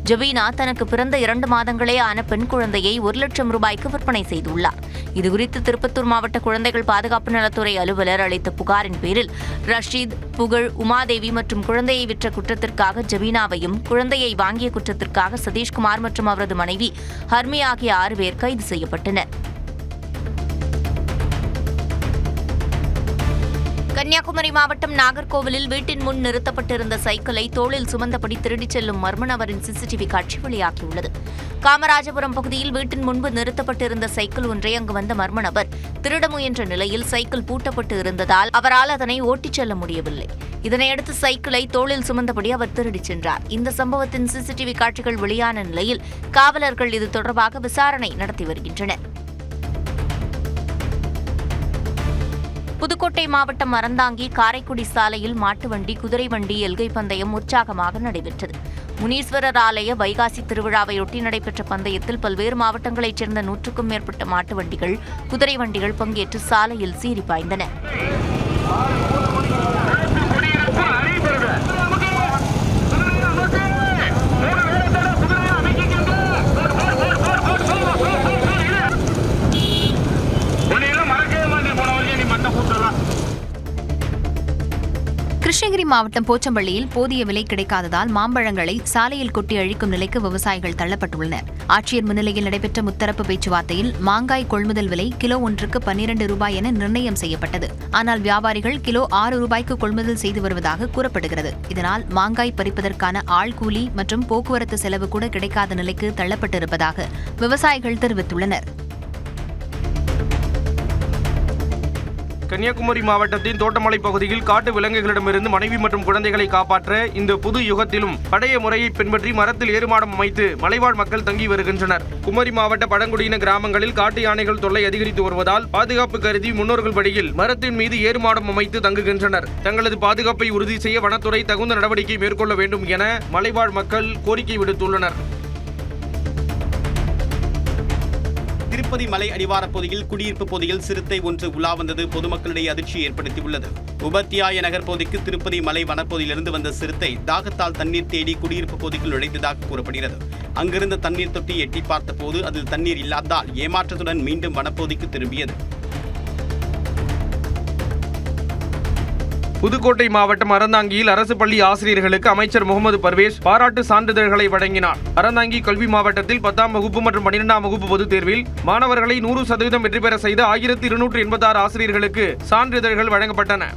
ஜபீனா தனக்கு பிறந்த 2 மாதங்களே ஆன பெண் குழந்தையை 1 லட்சம் ரூபாய்க்கு விற்பனை செய்துள்ளார். இதுகுறித்து திருப்பத்தூர் மாவட்ட குழந்தைகள் பாதுகாப்பு நலத்துறை அலுவலர் அளித்த புகாரின் பேரில் ரஷீத், புகழ், உமாதேவி மற்றும் குழந்தையை விற்ற குற்றத்திற்காக ஜபீனாவையும், குழந்தையை வாங்கிய குற்றத்திற்காக சதீஷ்குமார் மற்றும் அவரது மனைவி ஹர்மி ஆகிய 6 பேர் கைது செய்யப்பட்டனர். கன்னியாகுமரி மாவட்டம் நாகர்கோவிலில் வீட்டின் முன் நிறுத்தப்பட்டிருந்த சைக்கிளை தோளில் சுமந்தபடி திருடிச் செல்லும் மர்ம நபரின் சிசிடிவி காட்சி வெளியாகியுள்ளது. காமராஜபுரம் பகுதியில் வீட்டின் முன்பு நிறுத்தப்பட்டிருந்த சைக்கிள் ஒன்றை அங்கு வந்த மர்ம நபர் திருட முயன்ற நிலையில் சைக்கிள் பூட்டப்பட்டு இருந்ததால் அவரால் அதனை ஓட்டிச் செல்ல முடியவில்லை. இதனையடுத்து சைக்கிளை தோளில் சுமந்தபடி அவர் திருடிச் சென்றார். இந்த சம்பவத்தின் சிசிடிவி காட்சிகள் வெளியான நிலையில் காவலர்கள் இது தொடர்பாக விசாரணை நடத்தி வருகின்றனர். புதுக்கோட்டை மாவட்டம் அறந்தாங்கி காரைக்குடி சாலையில் மாட்டு வண்டி, குதிரை வண்டி எல்கை பந்தயம் உற்சாகமாக நடைபெற்றது. முனீஸ்வரர் ஆலய வைகாசி திருவிழாவையொட்டி நடைபெற்ற பந்தயத்தில் பல்வேறு மாவட்டங்களைச் சேர்ந்த 100க்கும் மேற்பட்ட மாட்டு வண்டிகள், குதிரை வண்டிகள் பங்கேற்று சாலையில் சீறி பாய்ந்தன. கிருஷ்ணகிரி மாவட்டம் போச்சம்பள்ளியில் போதிய விலை கிடைக்காததால் மாம்பழங்களை சாலையில் கொட்டி அழிக்கும் நிலைக்கு விவசாயிகள் தள்ளப்பட்டுள்ளனர். ஆட்சியர் முன்னிலையில் நடைபெற்ற முத்தரப்பு பேச்சுவார்த்தையில் மாங்காய் கொள்முதல் விலை கிலோ ஒன்றுக்கு 12 ரூபாய் என நிர்ணயம் செய்யப்பட்டது. ஆனால் வியாபாரிகள் கிலோ 6 ரூபாய்க்கு கொள்முதல் செய்து வருவதாக கூறப்படுகிறது. இதனால் மாங்காய் பறிப்பதற்கான ஆள் கூலி மற்றும் போக்குவரத்து செலவு கூட கிடைக்காத நிலைக்கு தள்ளப்பட்டிருப்பதாக விவசாயிகள் தெரிவித்துள்ளனர். கன்னியாகுமரி மாவட்டத்தின் தோட்டமலை பகுதியில் காட்டு விலங்குகளிடமிருந்து மனைவி மற்றும் குழந்தைகளை காப்பாற்ற இந்த புது யுகத்திலும் பழைய முறையை பின்பற்றி மரத்தில் ஏறுமாடம் அமைத்து மலைவாழ் மக்கள் தங்கி வருகின்றனர். குமரி மாவட்ட பழங்குடியின கிராமங்களில் காட்டு யானைகள் தொல்லை அதிகரித்து வருவதால் பாதுகாப்பு கருதி முன்னோர்கள் வழியில் மரத்தின் மீது ஏறுமாடம் அமைத்து தங்குகின்றனர். தங்களது பாதுகாப்பை உறுதி செய்ய வனத்துறை தகுந்த நடவடிக்கை மேற்கொள்ள வேண்டும் என மலைவாழ் மக்கள் கோரிக்கை விடுத்துள்ளனர். திருப்பதி மலை அடிவார பகுதியில் குடியிருப்பு பகுதியில் சிறுத்தை ஒன்று உலா வந்தது பொதுமக்களிடையே அதிர்ச்சியை ஏற்படுத்தியுள்ளது. உபத்தியாய நகர் பகுதிக்கு திருப்பதி மலை வனப்பகுதியிலிருந்து வந்த சிறுத்தை தாகத்தால் தண்ணீர் தேடி குடியிருப்பு பகுதிக்குள் நுழைந்ததாக கூறப்படுகிறது. அங்கிருந்த தண்ணீர் தொட்டி எட்டி பார்த்தபோது அதில் தண்ணீர் இல்லாததால் ஏமாற்றத்துடன் மீண்டும் வனப்பகுதிக்கு திரும்பியது. புதுக்கோட்டை மாவட்டம் அறந்தாங்கியில் அரசு பள்ளி ஆசிரியர்களுக்கு அமைச்சர் முகமது பர்வேஸ் பாராட்டு சான்றிதழ்களை வழங்கினார். அறந்தாங்கி கல்வி மாவட்டத்தில் 10ஆம் வகுப்பு மற்றும் 12ஆம் வகுப்பு பொதுத் தேர்வில் மாணவர்களை 100% வெற்றி பெற செய்த 1286 ஆசிரியர்களுக்கு சான்றிதழ்கள் வழங்கப்பட்டன.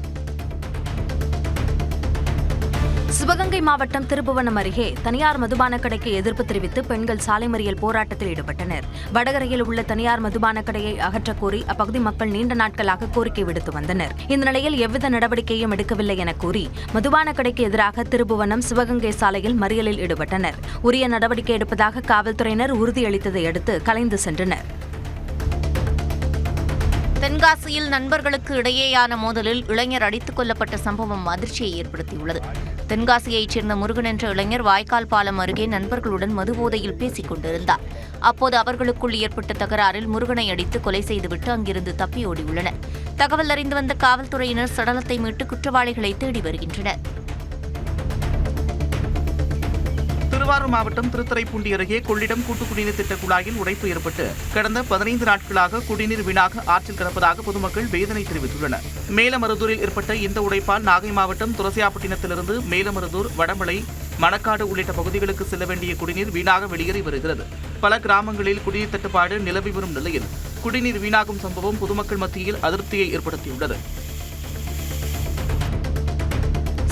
சிவகங்கை மாவட்டம் திருப்புவனம் அருகே தனியார் மதுபான கடைக்கு எதிர்ப்பு தெரிவித்து பெண்கள் சாலை மறியல் போராட்டத்தில் ஈடுபட்டனர். வடகரையில் உள்ள தனியார் மதுபான கடையை அகற்றக் கோரி அப்பகுதி மக்கள் நீண்ட நாட்களாக கோரிக்கை விடுத்து வந்தனர். இந்த நிலையில் எவ்வித நடவடிக்கையும் எடுக்கவில்லை என கூறி மதுபான கடைக்கு எதிராக திருப்புவனம் சிவகங்கை சாலையில் மறியலில் ஈடுபட்டனர். உரிய நடவடிக்கை எடுப்பதாக காவல்துறையினர் உறுதியளித்ததை அடுத்து கலைந்து சென்றனர். தென்காசியில் நண்பர்களுக்கு இடையேயான மோதலில் இளைஞர் அடித்துக் கொல்லப்பட்ட சம்பவம் அதிர்ச்சியை ஏற்படுத்தியுள்ளது. தென்காசியைச் சேர்ந்த முருகன் என்ற இளைஞர் வாய்க்கால் பாலம் அருகே நண்பர்களுடன் மதுபோதையில் பேசிக் கொண்டிருந்தார். அப்போது அவர்களுக்குள் ஏற்பட்ட தகராறில் முருகனை அடித்து கொலை செய்துவிட்டு அங்கிருந்து தப்பி ஓடியுள்ளனர். தகவல் அறிந்து வந்த காவல்துறையினர் சடலத்தை மீட்டு குற்றவாளிகளை தேடி வருகின்றனர். திருவாரூர் மாவட்டம் திருத்துறைப்பூண்டி அருகே கொள்ளிடம் கூட்டு குடிநீர் திட்ட குழாயில் உடைப்பு ஏற்பட்டு கடந்த 15 நாட்களாக குடிநீர் வீணாக ஆற்றில் கிடப்பதாக பொதுமக்கள் வேதனை தெரிவித்துள்ளனர். மேலமருதூரில் ஏற்பட்ட இந்த உடைப்பால் நாகை மாவட்டம் துரசியாப்பட்டினத்திலிருந்து மேலமருதூர், வடமலை, மணக்காடு உள்ளிட்ட பகுதிகளுக்கு செல்ல வேண்டிய குடிநீர் வீணாக வெளியேறி வருகிறது. பல கிராமங்களில் குடிநீர் தட்டுப்பாடு நிலவி வரும் நிலையில் குடிநீர் வீணாகும் சம்பவம் பொதுமக்கள் மத்தியில் அதிருப்தியை ஏற்படுத்தியுள்ளது.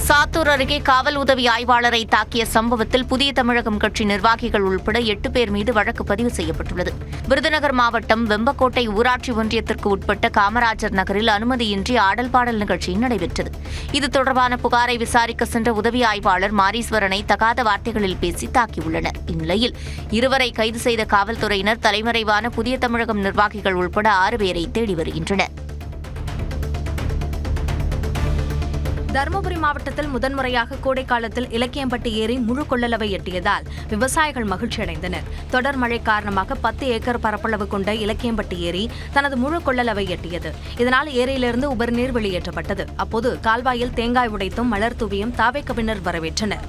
சாத்தூர் அருகே காவல் உதவி ஆய்வாளரை தாக்கிய சம்பவத்தில் புதிய தமிழகம் கட்சி நிர்வாகிகள் உள்பட 8 பேர் மீது வழக்கு பதிவு செய்யப்பட்டுள்ளது. விருதுநகர் மாவட்டம் வெம்பக்கோட்டை ஊராட்சி ஒன்றியத்திற்கு உட்பட்ட காமராஜர் நகரில் அனுமதியின்றி ஆடல் பாடல் நிகழ்ச்சி நடைபெற்றது. இது தொடர்பான புகாரை விசாரிக்க சென்ற உதவி ஆய்வாளர் மாரீஸ்வரனை தகாத வார்த்தைகளில் பேசி தாக்கியுள்ளனர். இந்நிலையில் இருவரை கைது செய்த காவல்துறையினர் தலைமறைவான புதிய தமிழகம் நிர்வாகிகள் உள்பட 6 பேரை தேடி வருகின்றனர். தருமபுரி மாவட்டத்தில் முதன்முறையாக கோடைக்காலத்தில் இலக்கியம்பட்டி ஏரி முழு கொள்ளளவை எட்டியதால் விவசாயிகள் மகிழ்ச்சியடைந்தனர். தொடர் மழை காரணமாக 10 ஏக்கர் பரப்பளவு கொண்ட இலக்கியம்பட்டி ஏரி தனது முழு கொள்ளளவை எட்டியது. இதனால் ஏரியிலிருந்து உபரிநீர் வெளியேற்றப்பட்டது. அப்போது கால்வாயில் தேங்காய் உடைத்தும் மலர் தூவியும் தாவேக்கவினர் வரவேற்றனர்.